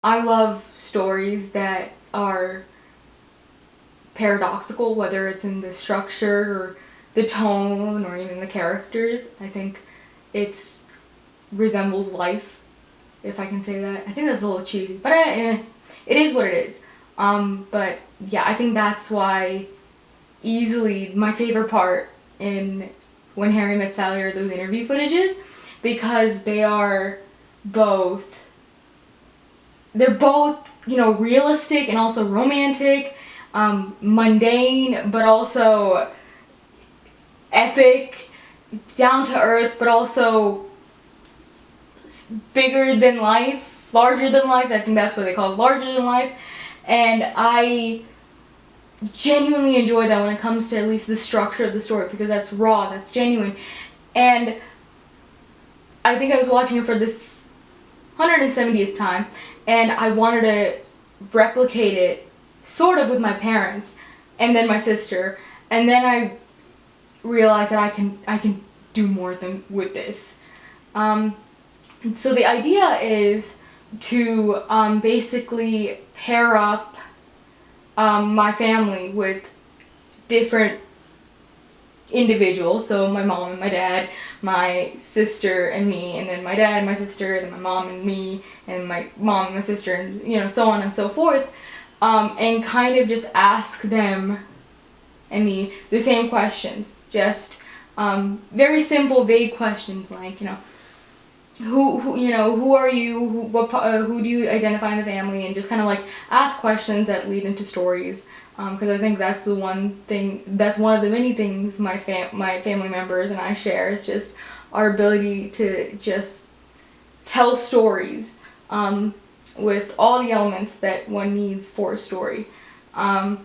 I love stories that are paradoxical, whether it's in the structure or the tone or even the characters. I think it resembles life, if I can say that. I think that's a little cheesy, but it is what it is. But yeah, I think that's why easily my favorite part in When Harry Met Sally are those interview footages, because they're both, realistic and also romantic, mundane, but also epic, down to earth, but also bigger than life, larger than life. I think that's what they call it, larger than life. And I genuinely enjoy that when it comes to at least the structure of the story, because that's raw, that's genuine. And I think I was watching it for this 170th time, and I wanted to replicate it sort of with my parents and then my sister, and then I realized that I can do more than with this. So the idea is to basically pair up my family with different individuals. So my mom and my dad, my sister and me, and then my dad and my sister, and then my mom and me, and my mom and my sister, and so on and so forth, and kind of just ask them and me the same questions, just very simple, vague questions like, who are you, who do you identify in the family, and just kind of like ask questions that lead into stories, because I think that's the one thing, that's one of the many things my family members and I share, is just our ability to just tell stories with all the elements that one needs for a story, and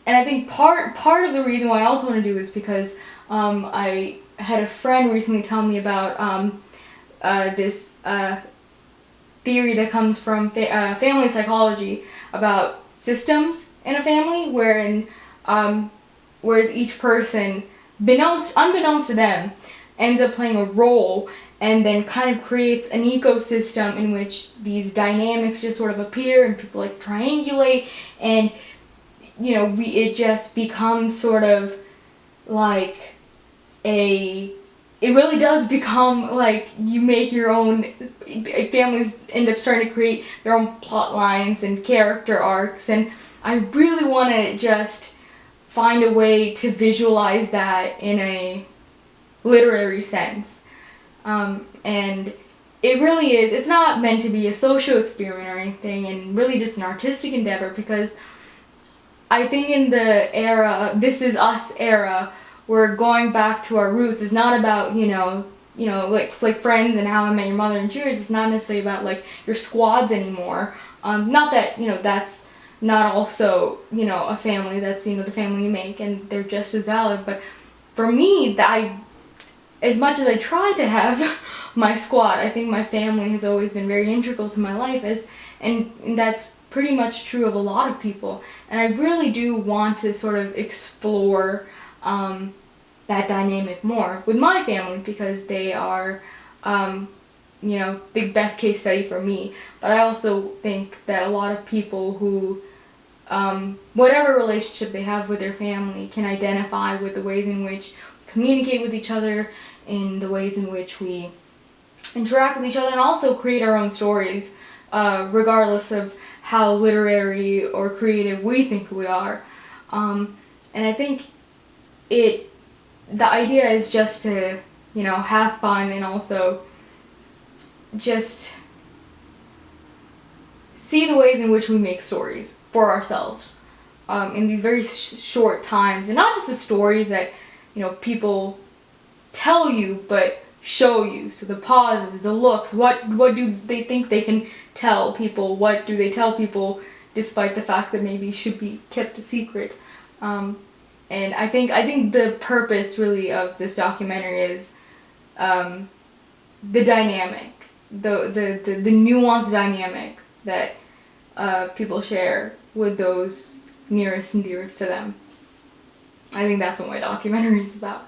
I think part of the reason why I also want to do is because I had a friend recently tell me about this theory that comes from family psychology about systems in a family, whereas each person, unbeknownst to them, ends up playing a role, and then kind of creates an ecosystem in which these dynamics just sort of appear, and people like triangulate, and it just becomes sort of like it really does become like you make your own, families end up starting to create their own plot lines and character arcs, and I really want to just find a way to visualize that in a literary sense, and it really is, it's not meant to be a social experiment or anything, and really just an artistic endeavor, because I think in the era, This Is Us era, we're going back to our roots. It's not about, like Friends and How I Met Your Mother and Cheers. It's not necessarily about like your squads anymore. Not that, that's not also, a family. That's, the family you make, and they're just as valid. But for me, as much as I try to have my squad, I think my family has always been very integral to my life, and that's pretty much true of a lot of people. And I really do want to sort of explore that dynamic more with my family, because they are, the best case study for me. But I also think that a lot of people who, whatever relationship they have with their family, can identify with the ways in which we communicate with each other, in the ways in which we interact with each other, and also create our own stories, regardless of how literary or creative we think we are. And I think the idea is just to, have fun, and also just see the ways in which we make stories for ourselves, in these very short times, and not just the stories that, people tell you, but show you. So the pauses, the looks, what do they think they can tell people? What do they tell people, despite the fact that maybe it should be kept a secret? And I think the purpose really of this documentary is the dynamic, the nuanced dynamic that people share with those nearest and dearest to them. I think that's what my documentary is about.